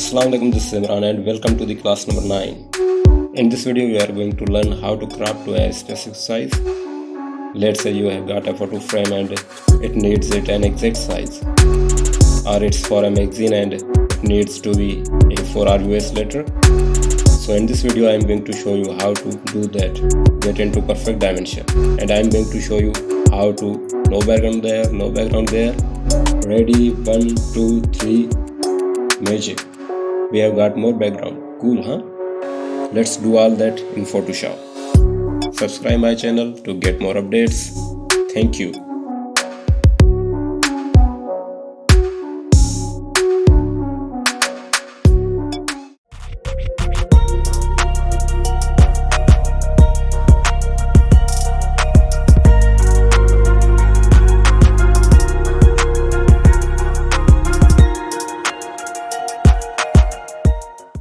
Assalamu alaikum, this is Imran and welcome to the class number 9. In this video we are going to learn how to crop to a specific size. Let's say you have got a photo frame and it needs it an exact size, or it's for a magazine and it needs to be a 4 US letter. So in this video I am going to show you how to do that, get into perfect dimension, and I am going to show you how to no background there, no background there. Ready, 1 2 3, magic. We have got more background. Cool, huh? Let's do all that in Photoshop. Subscribe my channel to get more updates. Thank you.